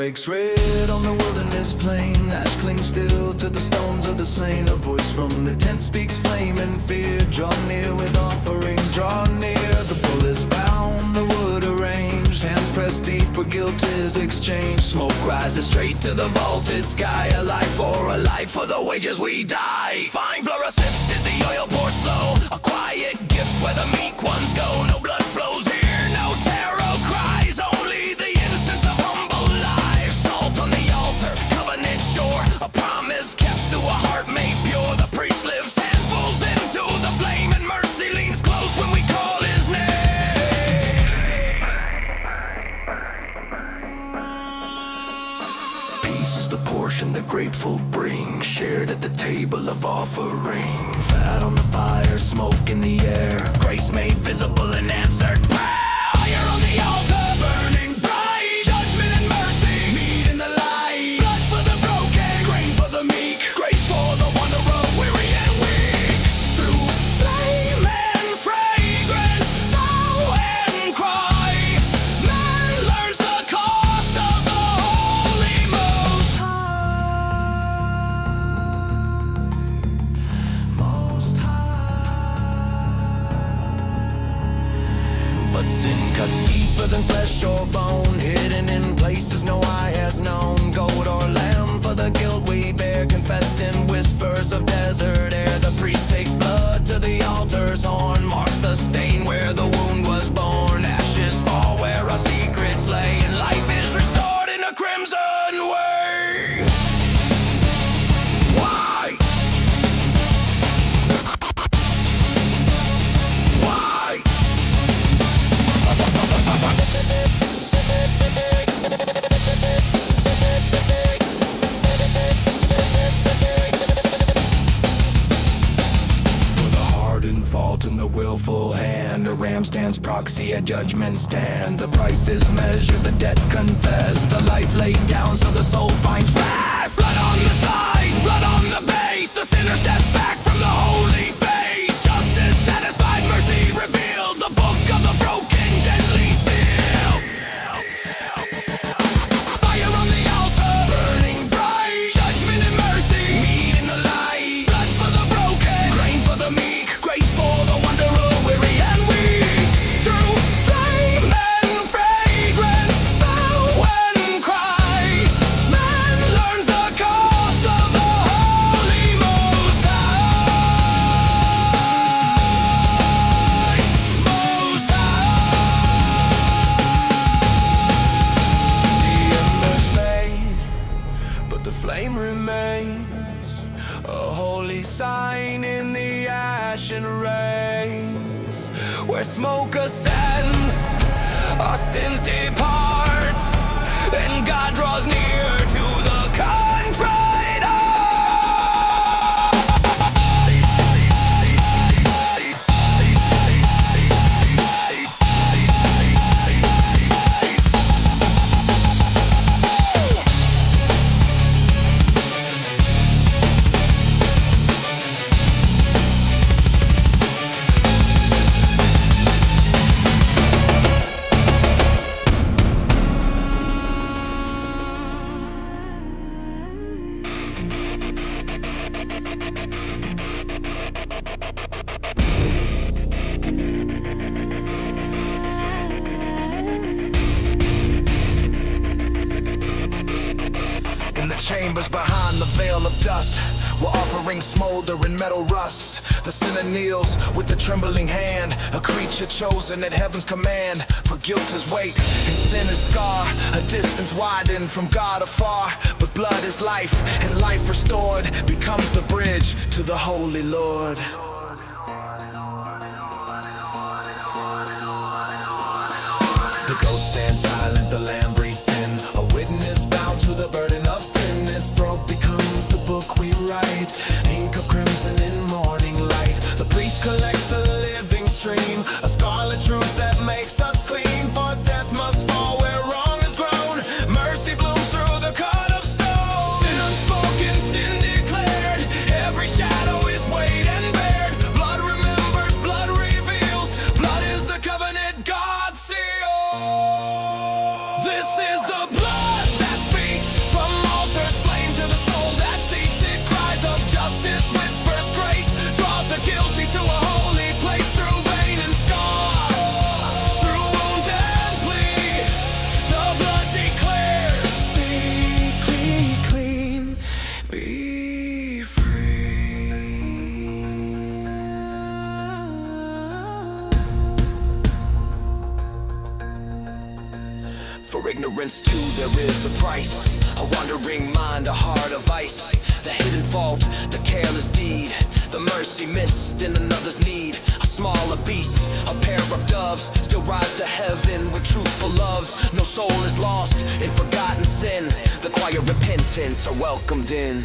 breaks red on the wilderness plain. Ash clings still to the stones of the slain. A voice from the tent speaks flame and fear. Draw near with offerings, draw near. The bull is bound, the wood arranged. Hands pressed deep where guilt is exchanged. Smoke rises straight to the vaulted sky. A life for the wages we die. Fine flour sifted, the oil poured slow. A quiet gift where the meek ones go. No blood flows here, no terror cries. Only the innocence of humble lives. Salt on the altar, covenant sure. A promise kept through a heart made pure. The priest lifts handfuls into the flame, and mercy leans close when we call his name. Peace is the portion the grateful bring, shared at the table of offering. Fat on the fire, smoke in the air, grace made visible and answered prayer. Fire on the altar, burning bright, judgment and mercy meet in the light. Blood for the broken, grain for the meek, grace for the wanderer, weary and weak. Through flame and fragrance, vow and cry, man learns the cost of the holy most high. But sin cuts deeper than flesh or bone, hidden in places no eye has known. Goat or lamb for the guilt we bear, confessed in whispers of desert air. The priest takes blood to the altar's horn, marks the stain where the wound was born. Ashes fall where our secrets lay, and life is restored in a crimson way. Why? Why? For the hardened fault in the willful hand, a ram stands proxy at judgment stand. The price is measured, the debt confessed, a life laid down so the soul finds rest. Blood on the sides, blood on the base, the sinner steps back from the holy face. Justice satisfied, mercy revealed, the book of the broken gently sealed. Fire on the altar, burning bright, judgment and mercy meet in the light. Blood for the broken, grain for the meek, grace for the wanderer, weary and weak. Through flame and fragrance, vow and cry, man learns the cost of the holy most high. Most high. The embers fade, but the flame remains, a holy sign in the ashen rays. Where smoke ascends, our sins depart, and God draws near to the contrite heart. In the chambers behind the veil of dust, where offerings smolder in metal rust, the sinner kneels with the trembling hand, a creature chosen at heaven's command. For guilt is weight and sin is scar, a distance widened from God afar. But blood is life, and life restored becomes the bridge to the holy Lord. The goat stands silent, the lamb breathes thin, a witness bound to the burden of sin. His throat becomes the book we write, ink of crimson in morning light. The priest collects the living stream, a scarlet truth that makes us clean. For death must fall where wrong is grown, mercy blooms through the cut of stone. Sin unspoken, sin declared, every shadow is weighed and bared. For ignorance too there is a price. A wandering mind, a heart of ice. The hidden fault, the careless deed, the mercy missed in another's need. A smaller beast, a pair of doves, still rise to heaven with truthful loves. No soul is lost in forgotten sin. The quiet repentant are welcomed in.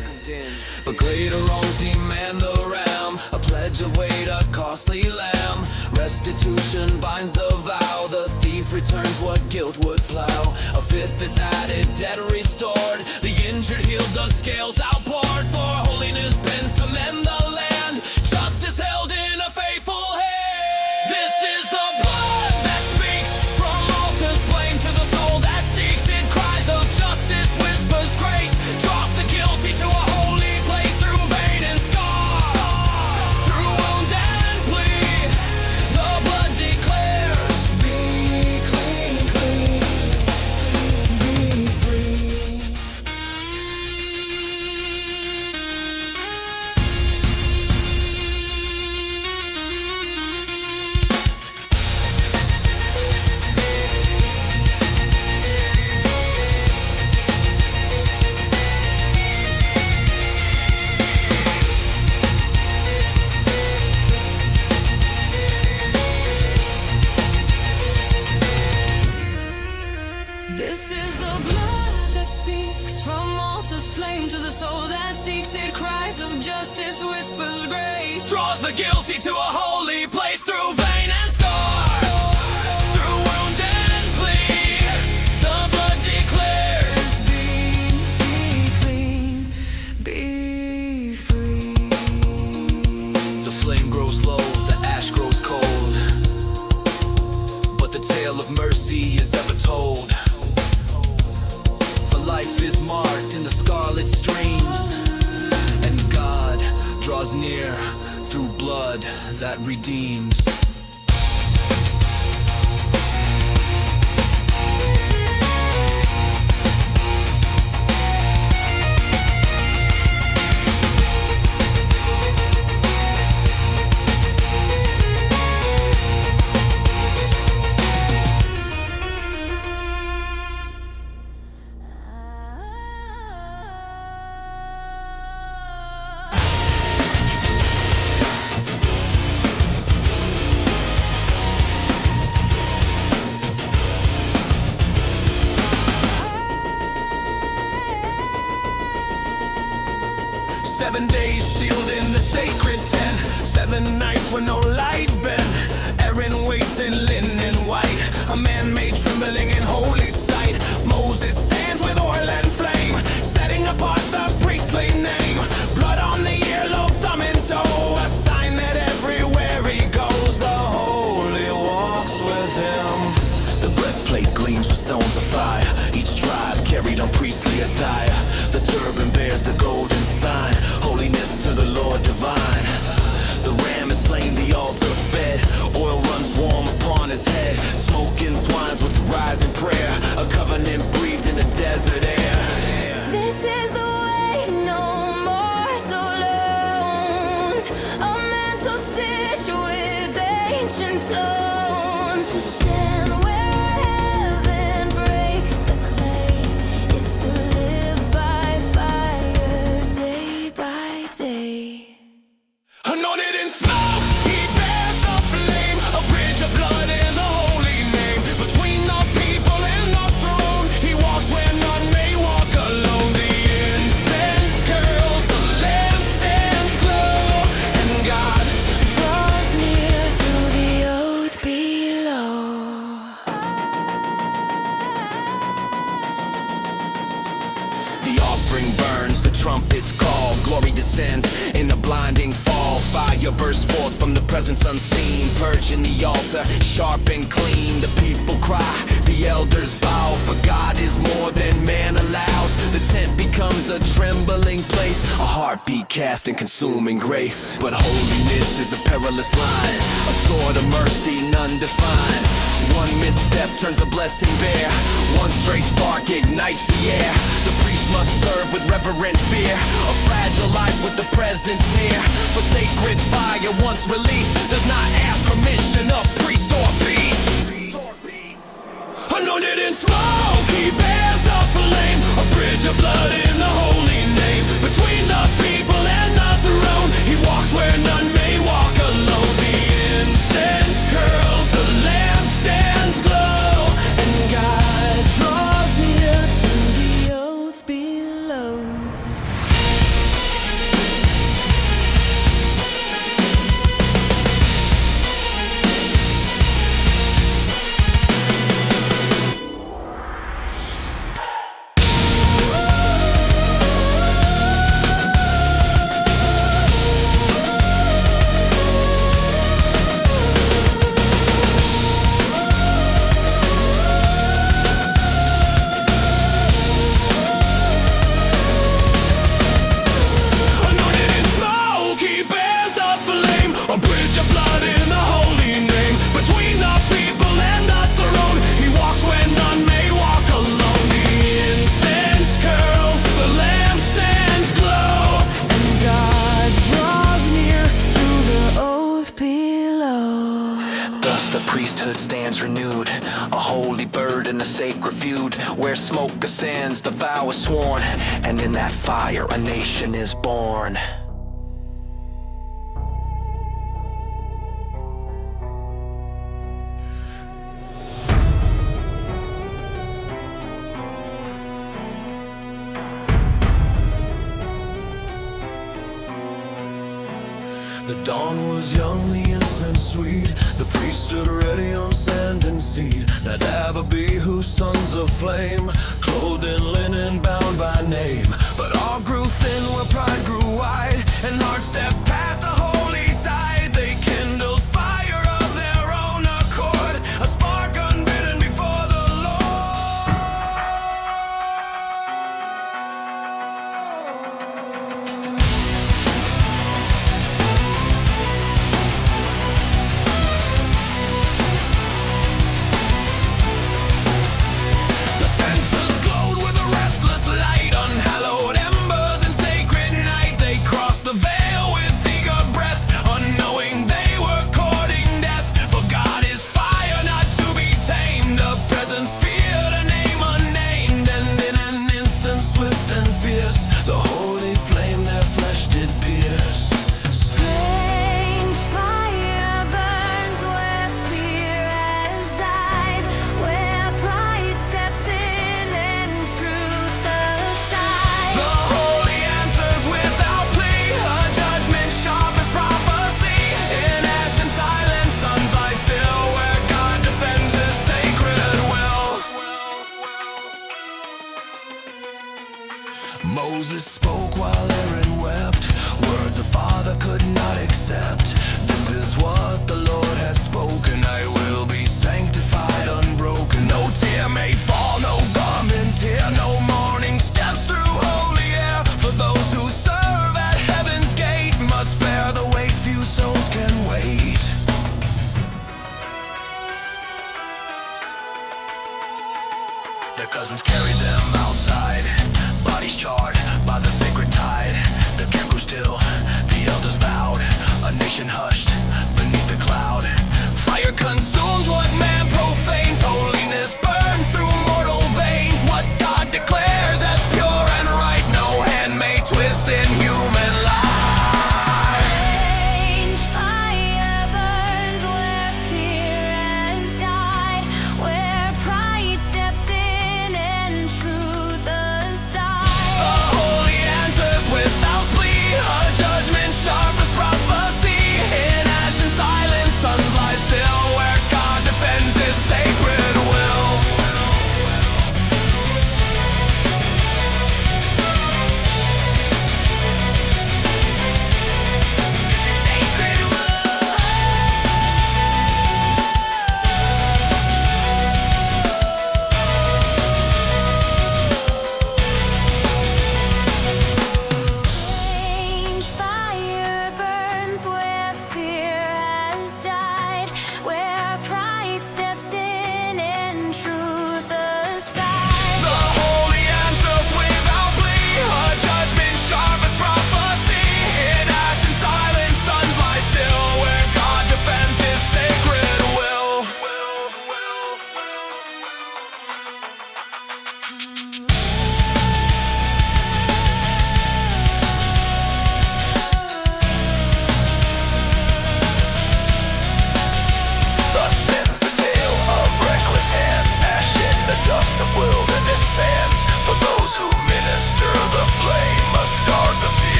But greater wrongs demand the ram, a pledge of weight, a costly lamb. Restitution binds the vow, the thief returns what guilt would plow. A fifth is added, debt restored, the injured healed, the scales outpoured. For holiness bends to mend the land, justice held in a faithful hand. This is the blood that speaks from altars, blame to the soul that seeks it. Cries of justice, whispers grace, draws the guilty to a holy place. Through vein and scar, through wound and plea, the blood declares, be clean, clean, be free. This is the blood that speaks from altars, flame to the soul that seeks it. Cries of justice, whispers grace, Draws the guilty to a holy place. Through vein and scar, through wound and plea, the blood declares, be clean, be free. the flame grows low, the ash grows cold, but the tale of mercy is ever told. For life is marked in the scarlet streams, and God draws near through blood that redeems. Seven days sealed in the sacred tent, 7 nights with no light bent. Aaron waits in linen white, a man made trembling in holy sight. Moses stands with oil and flame, setting apart the priestly name. Blood on the earlobe, thumb and toe, a sign that everywhere he goes, the holy walks with him. The breastplate gleams with stones of fire, each tribe carried on priestly attire. The turban bears the golden sign, holiness to the Lord divine. The ram is slain, the altar fed, oil runs warm upon his head. Smoke entwines with rising prayer, a covenant breathed in the desert air. This is the way, no mortal owns, a mantle stitched with ancient tones. To stand where heaven breaks the clay is to live by fire day by day. Anointed in smoke, he bears the flame, a bridge of blood and the holy name. Between the people and the throne, he walks where none may walk alone. The incense curls, the lampstands glow, and God Draws near through the oath below. The offering burns, the trumpets call, glory descends in a blinding fall. Fire bursts forth from the presence unseen, purging the altar, sharp and clean. The people cry, the elders bow, for God is more than man allows. The tent becomes a trembling place, a heartbeat cast in consuming grace. But holiness is a perilous line, a sword of mercy none define. One misstep turns a blessing bare, one stray spark ignites the air. The priest must serve with reverent fear, a fragile life with the presence near. For sacred fire once released does not ask permission of priest or beast. Anointed in smoke, he bears the flame, a bridge of blood in the holy name. Between the people and the throne, he walks where none may walk alone. The incense curls, the lampstands glow, and God draws near through the oath below. The priesthood stands renewed, a holy bird in a sacred feud, where smoke ascends, the vow is sworn, and in that fire a nation is born. The dawn was young, the incense sweet. The priest stood ready on sand and seed. Nadab, Abihu, sons of flame, clothed in linen, bound by name. But all grew thin where pride grew wide, and hearts stepped past the holy side. They kindled fire of their own accord, a spark unbidden before the the veil with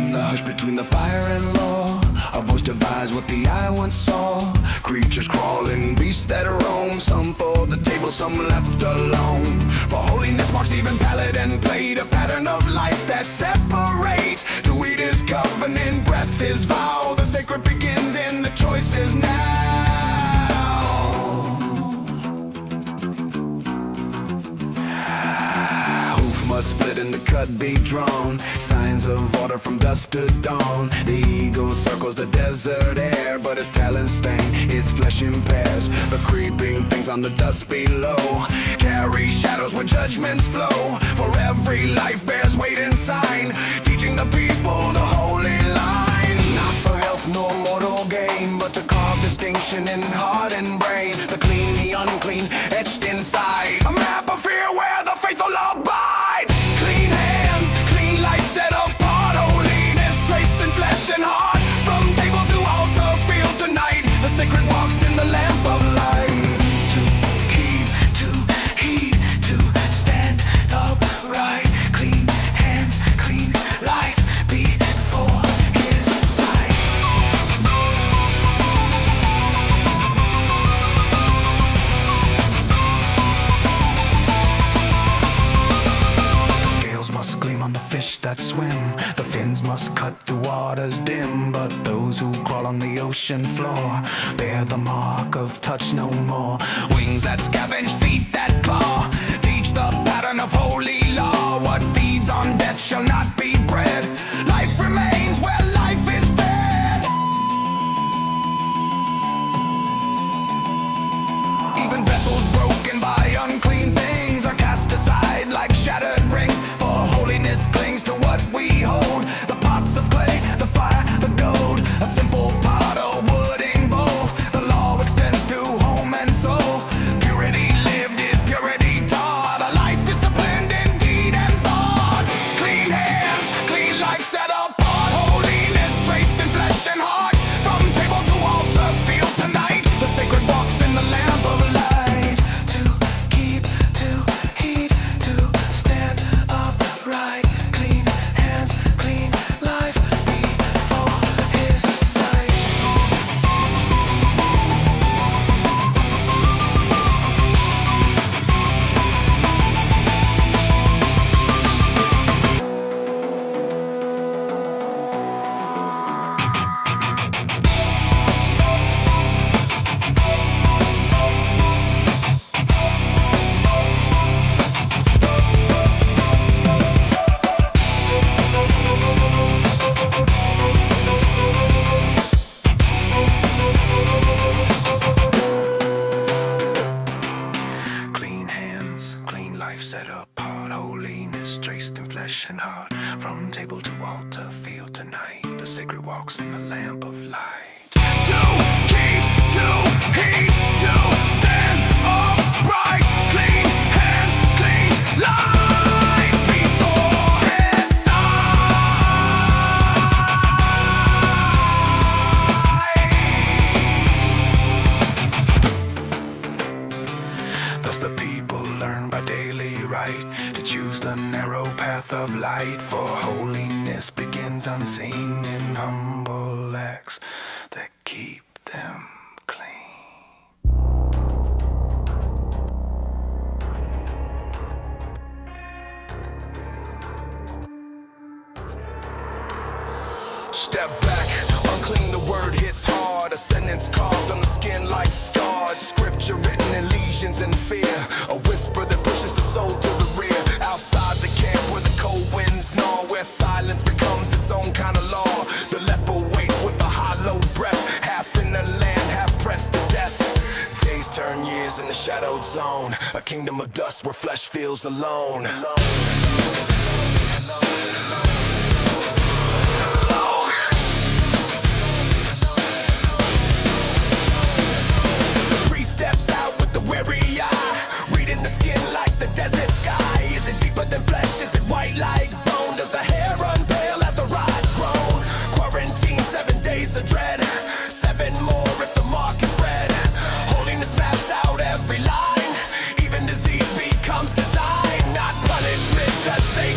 In the hush between the fire and law, a voice divides what the eye once saw. Creatures crawling, beasts that roam, some for the table, some left alone. For holiness marks even palate and plate, a pattern of life that separates. To eat his covenant, breath his vow. The sacred begins in the choices now. Must split and the cut be drawn. Signs of order from dusk to dawn. The eagle circles the desert air, but its talons stain its flesh impairs. The creeping things on the dust below carry shadows where judgments flow. For every life bears weight and sign, teaching the people the holy line. Not for health nor mortal gain, but to carve distinction in heart and brain. The clean, the unclean, etched inside. A map of fear where the faithful abide. And heart, from table to altar, feel tonight. The sacred walks in the lamp of light. To keep, to heed, to stand upright. Clean hands, clean life before his sight. The scales must gleam on the fish that swim. The fins must cut through waters dim, but those who crawl on the ocean floor bear the mark of touch no more. Wings that scavenge, feet that claw, teach the pattern of holy law. What feeds on death shall not be bread. Life remains where life is fed. Even vessels broken by unclean things are cast aside like shattered rings. For holiness clings to what we hold. The pots of clay, the fire, the gold. A simple pot, a wooden bowl. The law extends to home and soul. Purity lived is purity taught. A life disciplined in deed and thought. Clean hands, clean life set apart. Holiness traced in flesh and heart. From table to altar, feel tonight. The sacred walks in the lamp of light. To keep, to heed, to stand upright. Clean hands, clean life before his sight. Clean hands, clean life set apart. Holiness traced in flesh and heart. From table to altar, feel tonight. The sacred walks in the lamp of light. To keep, to heed, to stand upright. Clean hands, clean life before his sight. Thus the people learn by daily right to choose the narrow path of light. For holiness begins unseen in humble acts that keep them clean. Step back, unclean, the word hits hard. A sentence carved on the skin like scarred. Scripture written in lesions and fear. A whisper that pushes the soul to the rear. Outside the camp where the cold winds gnaw, where silence becomes its own kind of law. The leper waits with a hollow breath, half in the land, half pressed to death. Days turn years in the shadowed zone. A kingdom of dust where flesh feels alone. Just say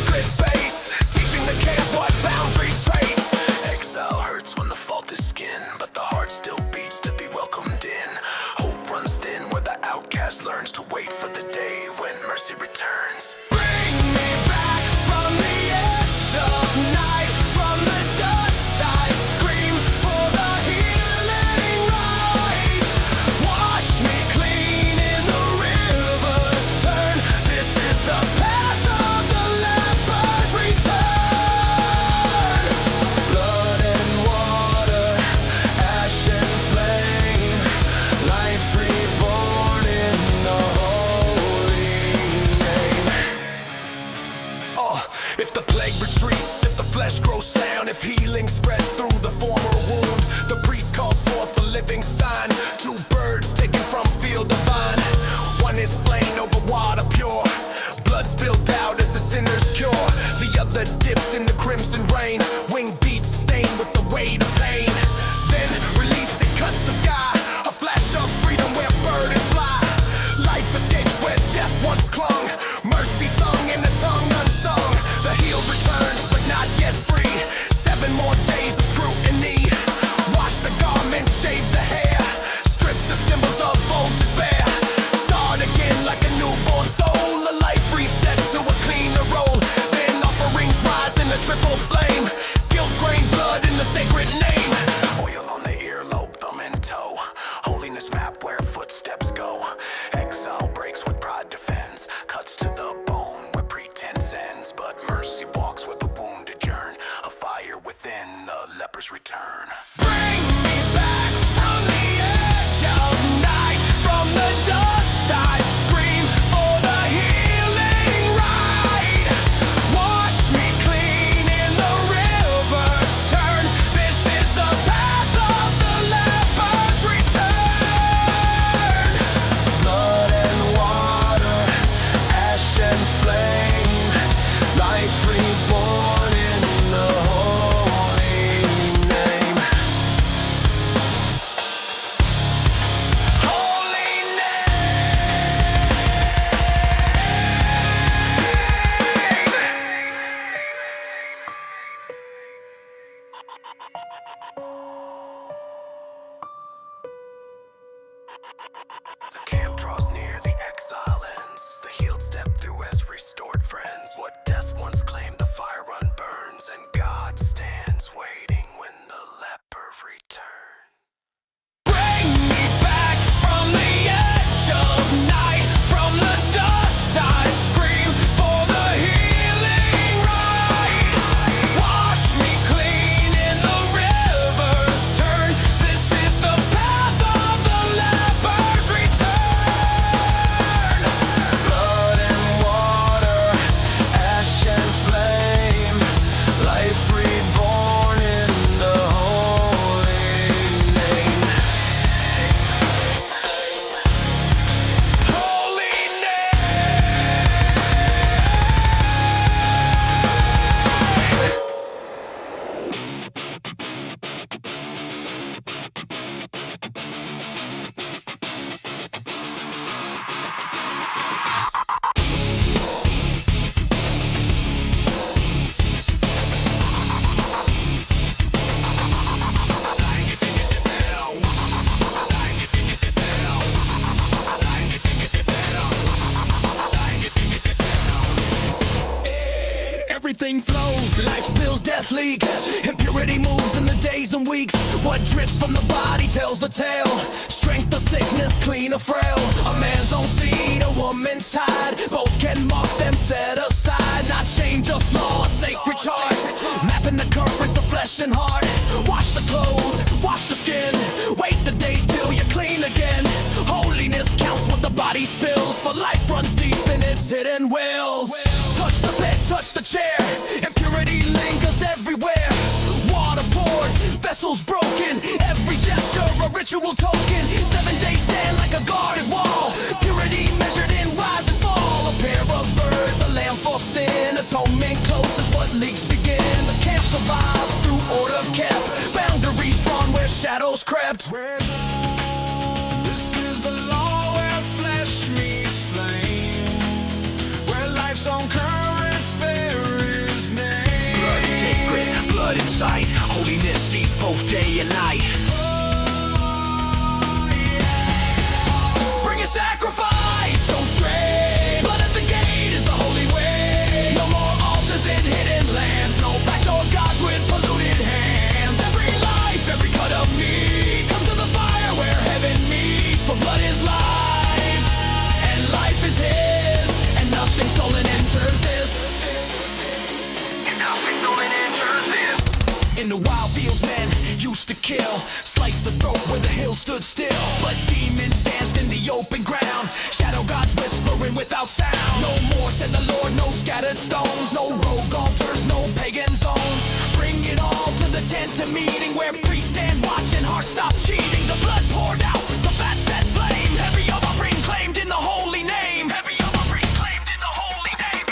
retreats if the flesh grows sound, if healing spreads through the former wound. The priest calls forth a living sign, two birds taken from field divine. One is slain over water pure, blood spilled out as the sinner's cure. The other dipped in the crimson rain, wing beats stained with the weight of pain. Then release, it cuts the sky, a flash of freedom where burdens fly. Life escapes where death once clung, mercy sung in a tongue unsung. The healed returns but not yet free, 7 more days of scrutiny. Wash the garments, shave the hair, strip the symbols of old despair. Start again like a newborn soul, a life reset to a cleaner role. Then offerings rise in a triple flame, guilt, grain, blood in the sacred name. Oil on the earlobe, thumb in toe, holiness map where footsteps go. Exile breaks what pride defends, cuts to the bone where pretense ends. But mercy walks where the wounded yearn, a fire within the leper's return. Bring me back from the edge of night, from the dust I scream for the healing ride. Wash me clean in the river's turn, this is the path of the leper's return. Blood and water, ash and flame, life reborn in the holy name. Holy The camp draws near, the exile ends. The healed step through as restored friends. What death once claimed, the fire unburns, and God stands waiting when the leper returns. Bring me back from the edge of night, from the dust I scream for the healing ride. Wash me clean in the river's turn, this is the path of the leper's return. Blood and water, ash and flame, life reborn in the holy name. Holy Everything flows, life spills, death leaks. Impurity moves in the days and weeks. What drips from the body tells the tale. Strength or sickness, clean or frail. A man's own seed, a woman's tide. Both can mark them set aside. Not shame, just law, a sacred chart. Mapping the currents of flesh and heart. Wash the clothes, wash the skin. Wait the days till you're clean again. Holiness counts what the body spills, for life runs deep in its hidden wells. Touch the bed, touch the chair, impurity lingers everywhere. Water poured, vessels broken, every gesture a ritual token. 7 days stand like a guarded wall, purity measured in rise and fall. A pair of birds, a lamb for sin, atonement close as what leaks begin. The camp survives through order kept, boundaries drawn where shadows crept. This is the law where flesh meets flame, where life's own currents bear his name. Blood sacred, blood in sight, holiness sees both day and night. Bring a sacrifice, don't stray. Blood at the gate is the holy way. No more altars in hidden lands, no backdoor gods with polluted hands. Every life, every cut of meat comes to the fire where heaven meets. For blood is life, and life is his, and nothing stolen enters this. In the wild fields, men use used to kill, sliced the throat where the hill stood still. But demons danced in the open ground, shadow gods whispering without sound. No more, said the Lord, no scattered stones, no rogue altars, no pagan zones. Bring it all to the tent of meeting, where priests stand watch and hearts stop cheating. The blood poured out, the fat set flame, every offering claimed in the holy name. Every offering claimed in the holy name.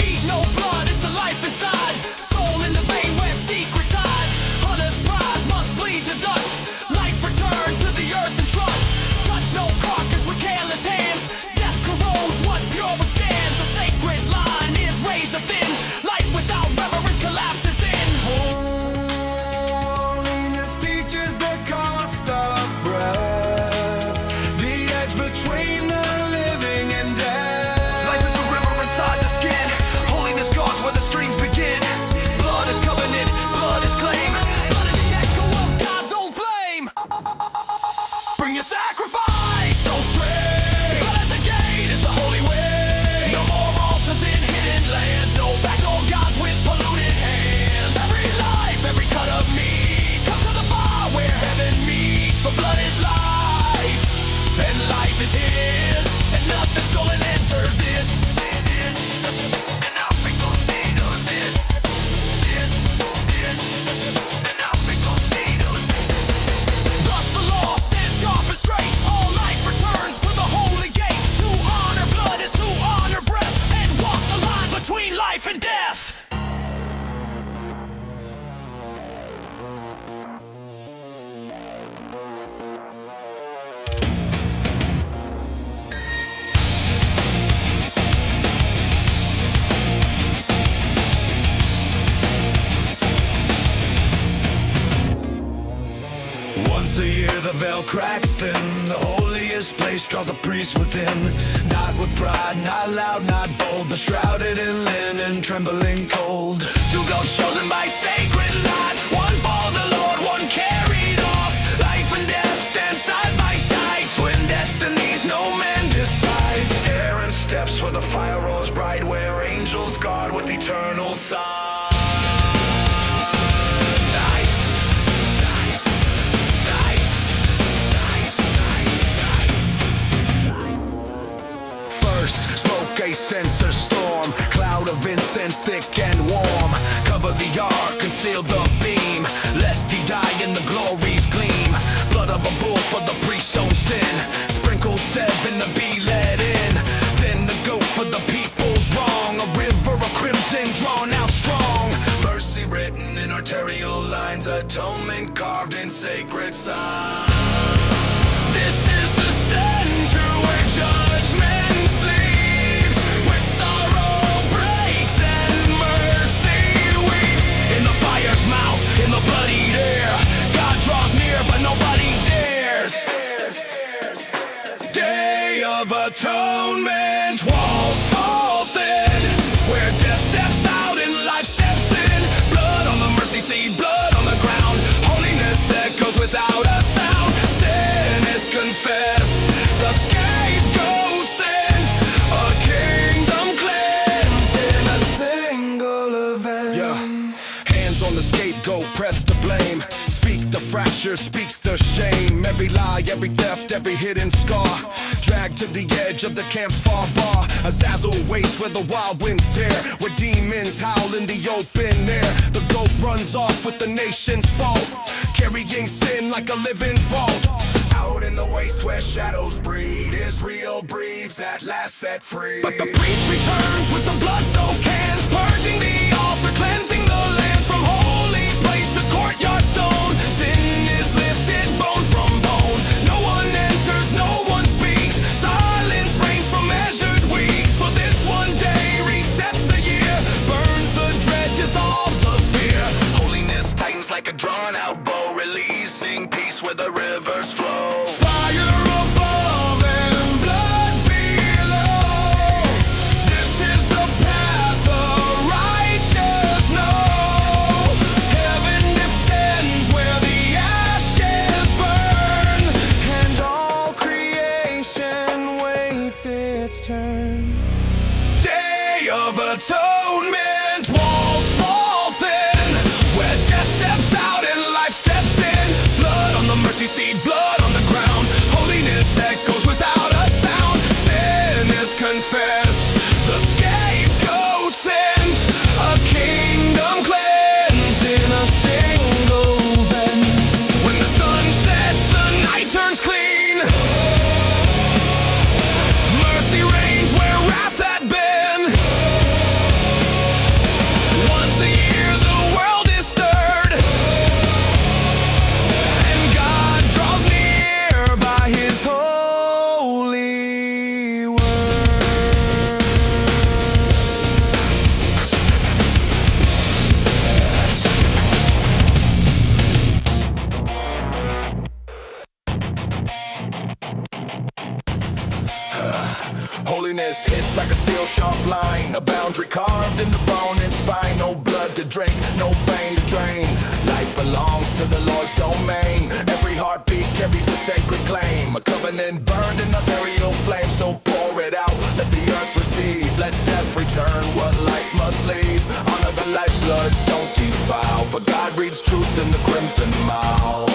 Eat no blood is the life inside, soul in the vein where secrets hide. Hunter's prize must bleed to dust, life returned to the earth and trust. Touch no carcass with careless hands, death corrodes what pure withstands. The sacred line is razor thin, life without reverence collapses in. Holiness teaches the cost of breath, the edge between the living and death. Life is a river inside the skin, holiness guards where the streams begin. Blood is covenant, blood is claim, blood is the echo of God's own flame. Bring your sacrifice, don't stray. Blood at the gate is the holy way. No more altars in hidden lands, no backdoor gods with polluted hands. Every life, every cut of meat comes to the fire where heaven meets. For blood is life, and life is his, and nothing stolen enters this. And now it goes need of this, and now it goes need of this. Thus the law stands sharp and straight, all life returns to the holy gate. To honor blood is to honor breath, and walk the line between life and death. Once a year the veil cracks thin, the holiest place draws the priest within. Not with pride, not loud, not bold, but shrouded in linen, trembling cold. Two goats chosen by sacred lot, one for the Lord, one carried off. Life and death stand side by side, twin destinies no man decides. Aaron steps where the fire roars bright, where angels guard with eternal sign. A censer storm, cloud of incense thick and warm. Cover the ark, conceal the beam, lest he die in the glory's gleam. Blood of a bull for the priest's own sin, sprinkled seven to be let in. Then the goat for the people's wrong, a river of crimson drawn out strong. Mercy written in arterial lines, atonement carved in sacred signs. This is the center where judgment sleeps, where sorrow breaks and mercy weeps. In the fire's mouth, in the bloodied air, God draws near but nobody dares. Day of atonement, walls fall thin, where death steps out and life steps in. Blood on the mercy seat, blood on the ground, holiness echoes without a sound. Sin is confessed, the scapegoat sent, a kingdom cleansed in a single event. Yeah. Hands on the scapegoat, press the blame, speak the fracture, speak the shame. Every lie, every theft, every hidden scar, dragged to the edge of the camp's far bar. Azazel waits where the wild winds tear, where demons howl in the open air. The goat runs off with the nation's fault, carrying sin like a living vault. Out in the waste where shadows breed, Israel breathes at last set free. But the priest returns with the blood-soaked hands, purging the altar, cleansing the land from holy place to courtyard stone. Sin is lifted bone from bone, no one enters, no one speaks. Silence reigns from measured weeks, for this one day resets the year, burns the dread, dissolves the fear. Holiness tightens like a drawn-out bow, releasing peace where the rivers flow. Fire above and blood below, this is the path the righteous know. atonement. Walls fall thin, where death steps out and life steps in. Blood on the mercy seat, blood on the ground. Holiness echoes without a sound. Sin is confessed, the scapegoat sent. A kingdom cleansed in a single event. When the sun sets, the night turns clean. Mercy reigns where wrath had been. Once a year the world is stirred, and God draws near by His holy word. Holiness hits like a steel sharp line, a boundary carved in the bone and spine. No blood to drink, no vein to drain. Life belongs to the Lord's domain. Every heartbeat carries a sacred claim. A covenant burned in arterial flame. So pour it out, let the earth receive. Let death return what life must leave. Honor the lifeblood, don't defile. For God reads truth in the crimson mouth.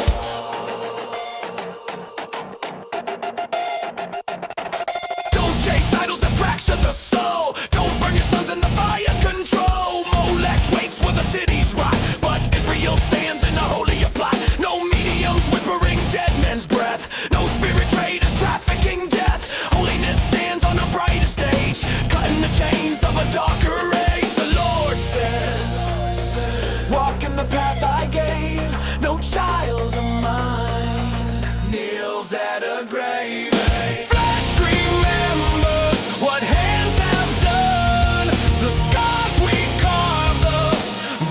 Chase idols that fracture the soul. Don't burn your sons in the fire's control. Molech waits where the cities rot, but Israel stands in a holier plot. No mediums whispering dead men's breath. No spirit traders trafficking death. Holiness stands on a brighter stage, cutting the chains of a darker age. The Lord says, walk in the path I gave. No child of mine kneels at a grave. Flesh remembers what hands have done. The scars we carve, the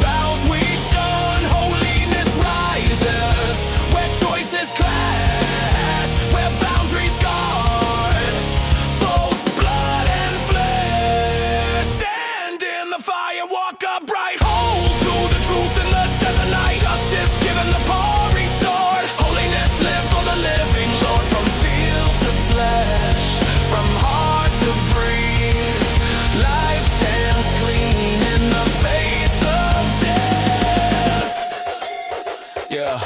vows we shun. Holiness rises where choices clash, where boundaries guard both blood and flesh. Stand in the fire, walk upright. Hold to the truth in the desert night. Justice given, the poor restored. Holiness live for the living Lord. From field to flesh, from heart to breathe, life stands clean in the face of death. Yeah.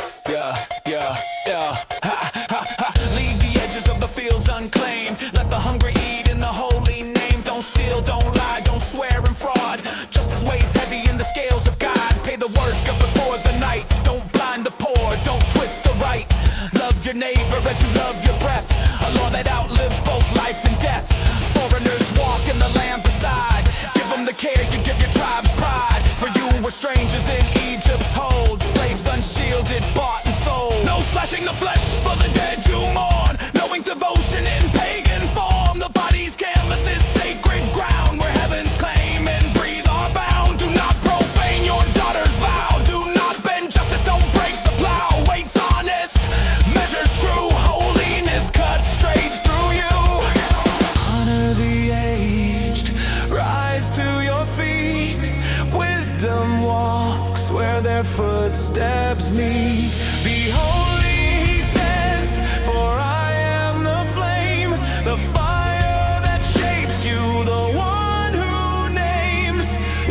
Leave the edges of the fields unclaimed. Let the hungry eat in the holy name. Don't steal, don't lie, don't swear and fraud. Justice weighs heavy in the scales of God. Pay the work up before the night. Don't blind the poor, don't twist the right. Love your neighbor as you love your breath. A law that outlives both life and death. Foreigners walk in the land beside. Give them the care you give your tribe's pride. For you were strangers in Egypt's hold. Slaves unshielded, bought and sold. No slashing the flesh for the dead you mourn. Knowing devotion in pagan form. The body's canvas is sacred ground, where heavens claim and breathe are bound. Do not profane your daughter's vow. Do not bend justice, don't break the plow. Waits honest, measures true. Holiness cuts straight through you. Honor the aged, rise to your feet. Wisdom walks where their footsteps meet. Be holy, he says, for I am the flame, the fire that shapes you, the one who names.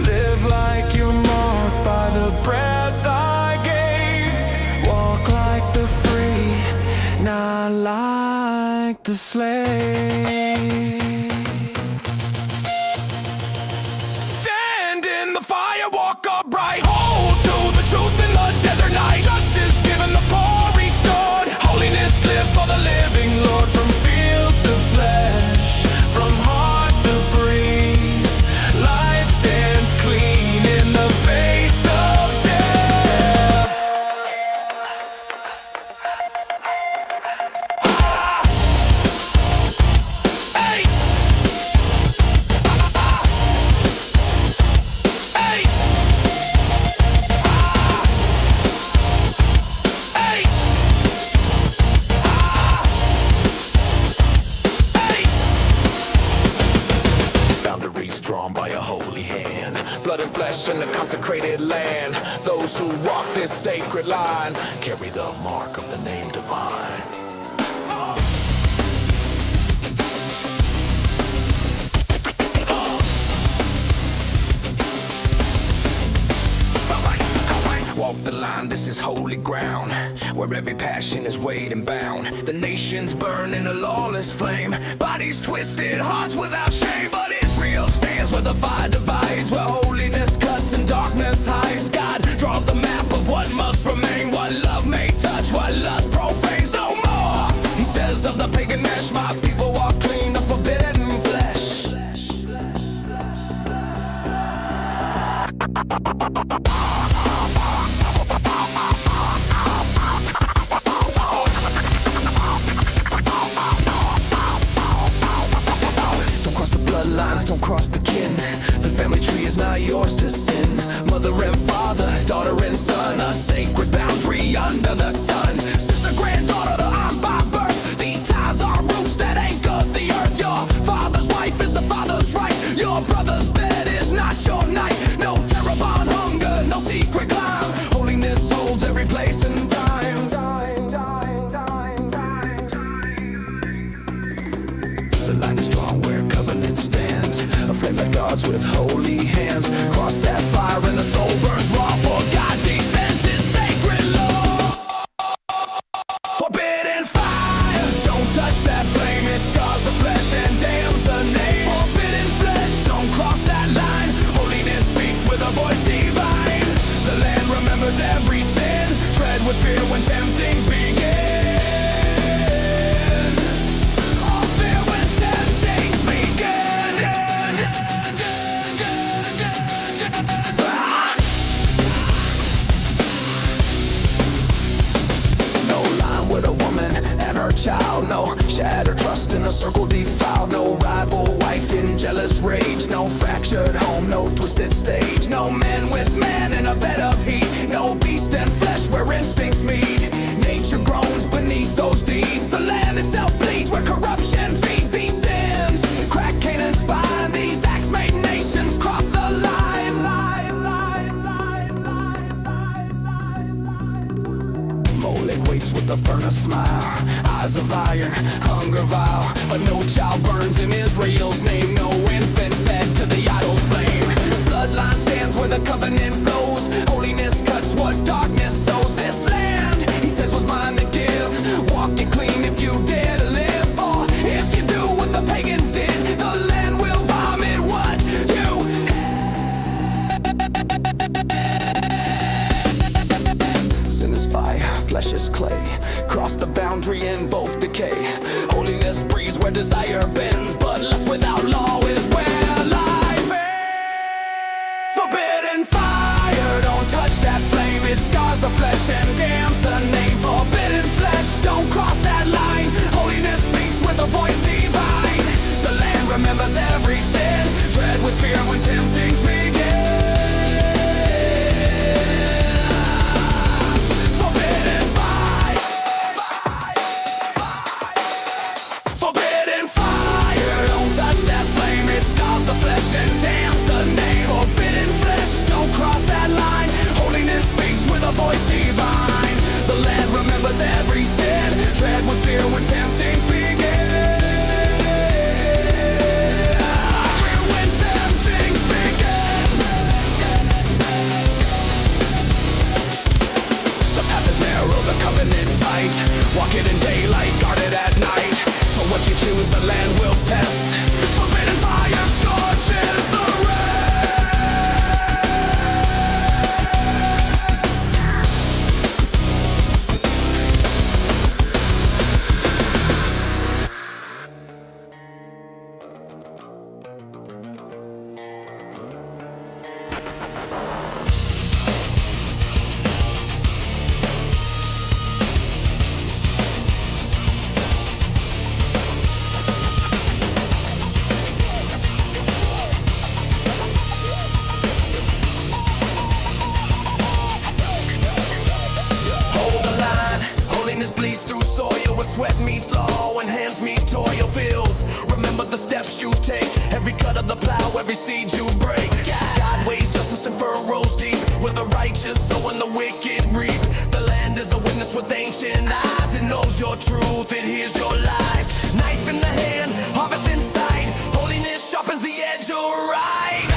Live like you're marked by the breath I gave. Walk like the free, not like the slave. Stand in the fire, walk upright. Hold to the truth in the desert night. Justice given, the poor restored. Holiness live for the living Lord. From field to flesh, from heart to breathe, life stands clean in the face of death. Hey! Hey! Hey! Hey! Boundaries drawn by a holy hand. Blood and flesh in the consecrated land. Those who walk this sacred line carry the mark of the name divine. holy ground, where every passion is weighed and bound. The nations burn in a lawless flame, bodies twisted, hearts without shame. But Israel stands where the fire divides, where holiness cuts and darkness hides. God draws the map of what must remain, what love may touch, what lust profanes no more. He says of the pagan mesh, my people walk clean of forbidden flesh. Don't cross the kin. The family tree is not yours to sin. Mother and father, daughter and son, a sacred boundary under the sun. Sister, granddaughter, I'm by birth. These ties are roots that anchor the earth. Your father's wife is the father's right. Your brother's bed is not your night. No terror bond hunger, no secret climb. Holiness holds every place and time. The line is drawn where covenant stands, a flame that guards with holy hands. Cross that fire and the soul burns raw, for God defends his sacred law. Forbidden fire, don't touch that flame, it scars the flesh and damns the name. Forbidden flesh, don't cross that line, holiness speaks with a voice divine. The land remembers every sin, tread with fear when temptings begin. Child, no shattered trust in a circle defiled, no rival wife in jealous rage, no fractured home, no twisted stage, no man with man in a bed of heat, no beast and flesh where instincts meet. Nature groans beneath those deeds, the land itself bleeds where corruption feeds. These sins crack Canaan's spine, these acts made nations cross the line. Molech waits with a furnace smile, eyes of iron, hunger vile. But no child burns in Israel's name, no infant fed to the idol's flame. Bloodline stands where the covenant flows, holiness cuts what darkness sows. This land, he says, was mine to give. Walk it clean if you dare to live, for if you do what the pagans did, the land will vomit what you had. Sin is fire, flesh is clay, cross the boundary in both decay. Holiness breathes where desire bends, but lust without law is where life ends. Forbidden fire, don't touch that flame, it scars the flesh and damns the name. Forbidden flesh, don't cross that line, holiness speaks with a voice divine. The land remembers every sin, tread with fear when temptings begin. Voice divine, the land remembers every sin, tread with fear when temptings begin. When temptings begin. The path is narrow, the covenant tight, walk it in daylight, guard it at night. For what you choose, the land will test. Forbidden fire scorches the rest. Bleeds through soil where sweat meets law and hands meet toil feels. Remember the steps you take, every cut of the plow, every seed you break. God weighs justice in furrows deep, where the righteous sow and the wicked reap. The land is a witness with ancient eyes, it knows your truth, it hears your lies. Knife in the hand, harvest in sight, holiness sharpens the edge you're right.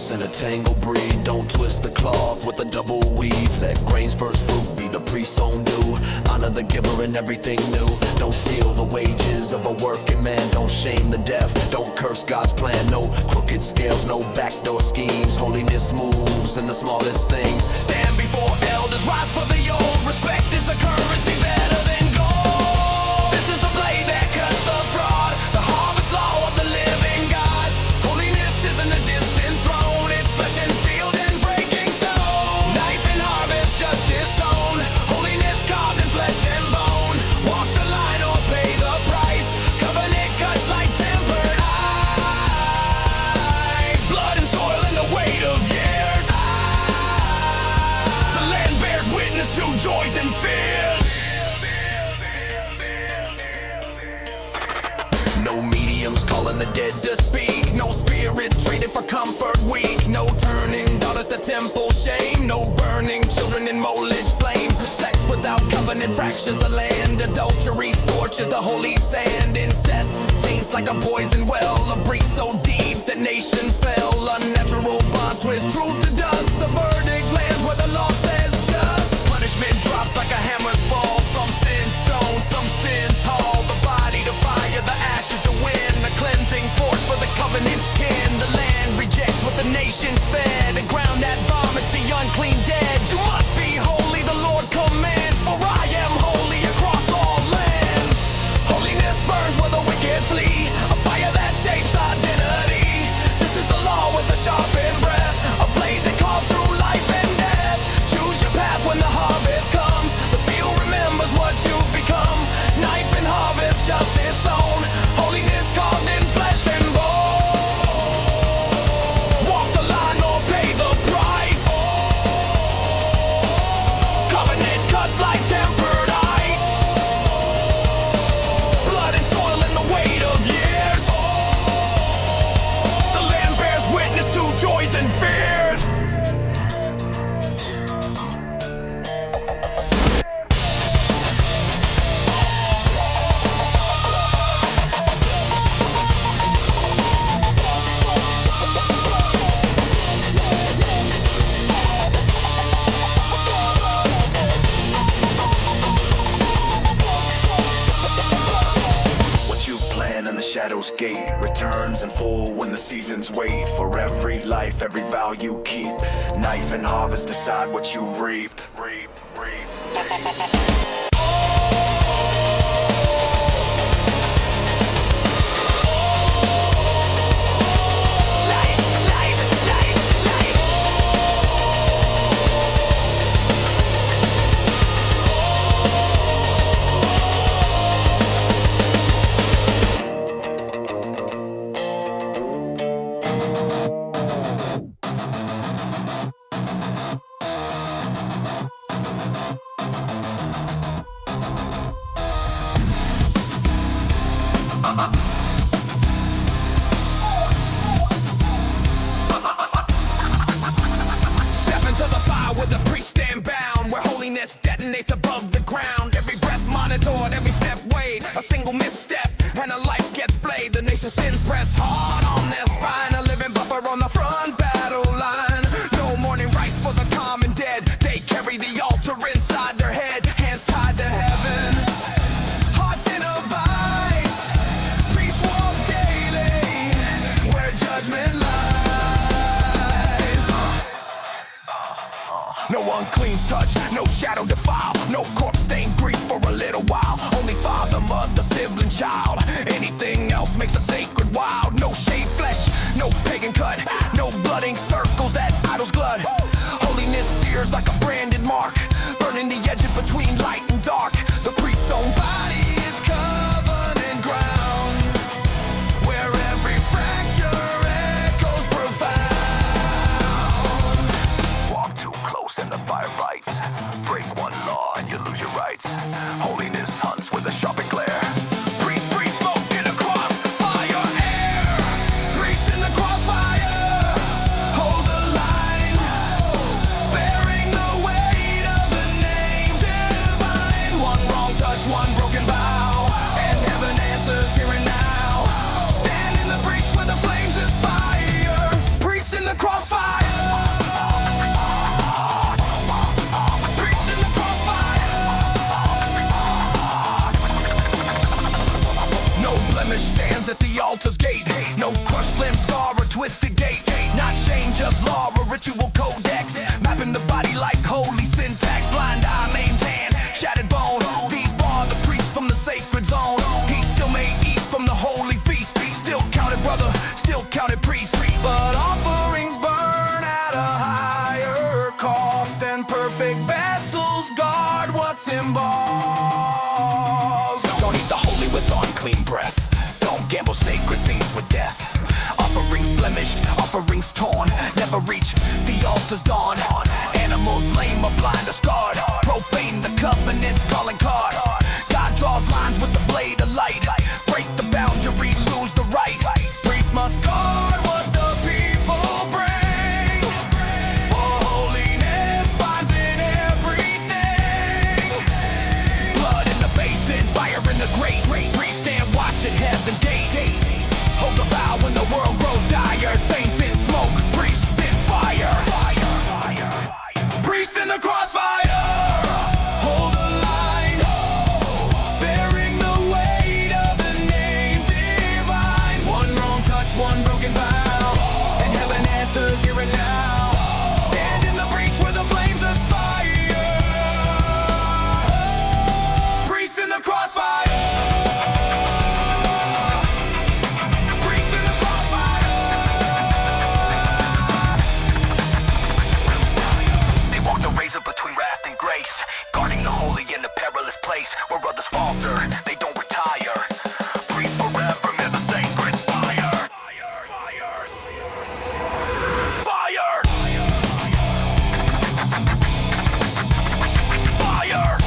horse and a tangled breed. Don't twist the cloth with a double weave. Let grain's first fruit be the priest's own due. Honor the giver in everything new. Don't steal the wages of a working man. Don't shame the deaf, don't curse God's plan. No crooked scales, no backdoor schemes. Holiness moves in the smallest things. Stand before elders, rise for the old. Respect is a currency better than gold. This is the blade that cuts the fraud, the harvest law of the living God. Holiness isn't a distant throne, it's flesh and field and breaking stone. Knife and harvest, justice sown. Holiness carved in flesh and bone. Walk the line or pay the price. Covenant cuts like tempered ice. Blood and soil and the weight of years. The land bears witness to joys and fears. No mediums calling the dead to speak. No spirits traded for comfort weak. No turning daughters to temple shame. No burning children in Molech flame. Sex without covenant fractures the land. Adultery scorches the holy sand. Incest taints like a poison well. A breach so deep that nations fell. Unnatural bonds twist truth to dust. The verdict lands where the law says just. Punishment drops like a hammer's fall. Some sin stone, some sins haul. The body to fire, the ashes to wind. The cleansing force for the covenant's kin. The land rejects what the nations fed. The ground that vomits the unclean dead. You must be holy, the Lord commands. For I am holy across all lands. Holiness burns where the wicked flee. A fire that shapes identity. This is the law with a sharpened breath. A blade that carves through life and death. Choose your path when the harvest comes. The field remembers what you've become. Knife and harvest, justice sown. Holiness carved in flesh and bone. Walk the line or pay the price. Covenant cuts like tempered ice. Blood and soil and the weight of years. The land bears witness to joys and fears. What you plan in the shadows gate returns in full when the seasons wait. For every life, every vow you keep. Knife and harvest decide what you reap. Reap, reap. Step into the fire where the priest stand bound. Where holiness detonates above the ground. Every breath monitored, every step weighed. A single misstep and a life gets flayed. The nation's sins press hard on their spine. A living buffer on the front battle line. No mourning rites for the common dead. They carry the altar inside their head. Hands tied to heaven, hearts in a vice. Priests walk daily where judgment lies. No unclean touch, no shadow defile. No corpse stained grief for a little while. Only father, mother, sibling, child. Anything else makes a sacred wild. No shaved flesh, no pagan cut. No blooding circles that idols glut. Holiness sears like a branded mark. Burning the edge in between light and dark. The priest's own body is covenant ground. Where every fracture echoes profound. Walk too close and the fire bites. Break one law and you lose your rights. Holiness hunts with a sharp and glare. Priest, smoke in the crossfire air. Grease in the crossfire. Hold the line. Bearing the weight of the name divine. One wrong touch, one broken vow. And heaven answers here and now. Stand in the breach where the flames aspire. Priest in the crossfire. ritual codex, mapping the body like holy syntax. Blind eye, maimed hand, shattered bone. These bar the priest from the sacred zone. He still may eat from the holy feast. Still counted brother, still counted priest. But offerings burn at a higher cost, and perfect vessels guard what's embossed. Don't eat the holy with unclean breath. Don't gamble sacred things with death. Offerings blemished, offerings torn, never reach the altar's dawn. Animals lame or blind or scarred, profane the covenant's calling card. God draws lines with the blade of light. Break the boundary, lose the right. Priests must guard what the people bring, for holiness finds in everything. Blood in the basin, fire in the grate. Priest stand watch at heaven's gate. Hold the vow when the world grows dire. Saints in smoke, priests in fire. Priests in the crossfire. Hold the line, bearing the weight of the name divine. One wrong touch, one broken vow, and heaven answers here and now. Stand in the breach where the flames aspire. Priests in the crossfire. Between wrath and grace, guarding the holy in a perilous place where others falter, they don't retire. Priests forever near the sacred fire. Fire! Fire!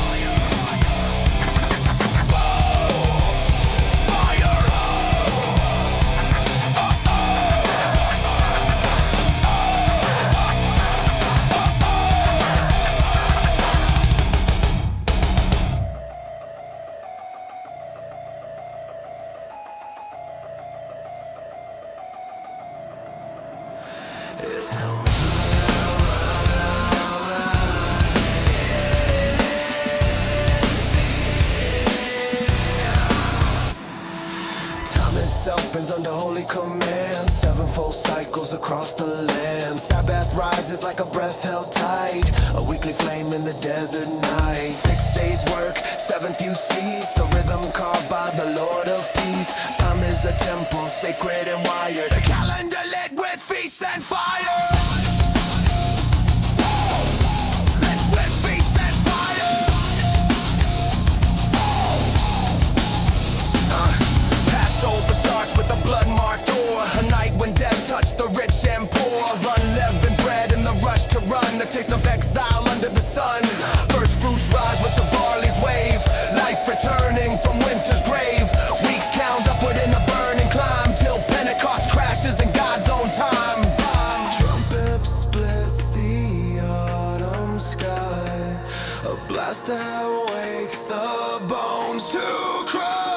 Time itself bends under holy command. Sevenfold cycles across the land. Sabbath rises like a breath held tight. A weekly flame in the desert night. 6 days work, seventh you cease. A rhythm carved by the Lord of peace. Time is a temple, sacred and wired. A calendar lit with feasts and fire. Passover starts with a blood-marked door. A night when death touched the rich and poor. Unleavened bread in the rush to run. The taste of exile under the sun. First fruits rise with the barley's wave. Life returning from winter's grave. Weeks count upward in a burning climb, till Pentecost crashes in God's own time. Trumpets split the autumn sky. A blast that wakes the bones to cry.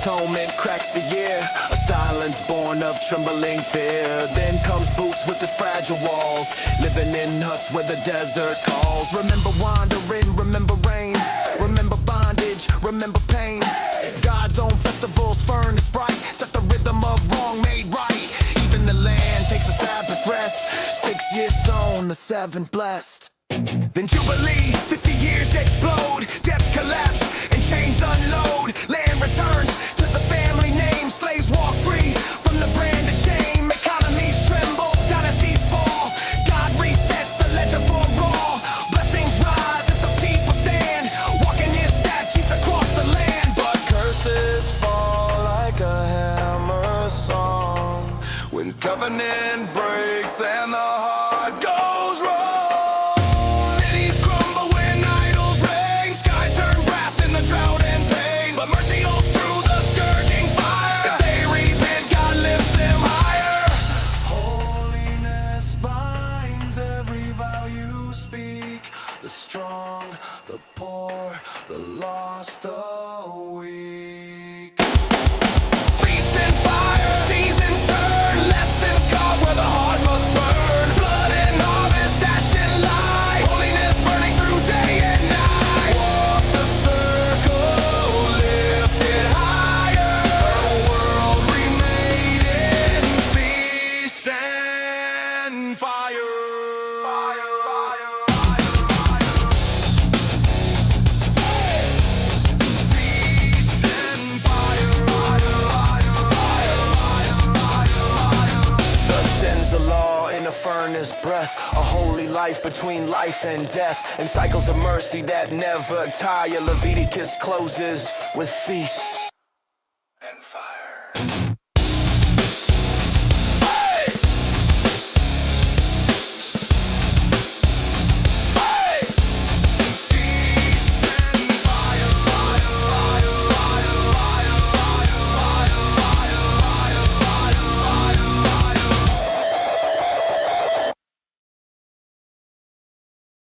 Atonement cracks the year, a silence born of trembling fear. Then comes boots with its fragile walls, living in huts where the desert calls. Remember wandering, remember rain, remember bondage, remember pain. God's own festivals, furnace bright, set the rhythm of wrong made right. Even the land takes a Sabbath rest, 6 years sown, the 7th blessed. Then Jubilee, 50 years explode, depths collapse and chains unload. Land returns to the family name, slaves walk free from the brand of shame. Economies tremble, dynasties fall, God resets the ledger for all. Blessings rise if the people stand, walking his statutes across the land. But curses fall like a hammer song when covenant breaks and the heart goes wrong. Cities crumble when idols reign. the poor, the lost, the weak. Feast and fire, seasons turn, lessons carved where the heart must burn. Blood and harvest, ash and light, holiness burning through day and night. Walk the circle, lift it higher. A world remade in peace and fire. Peace and fire. Thus sends the law in a furnace breath, a holy life between life and death, and cycles of mercy that never tire. Leviticus closes with feasts.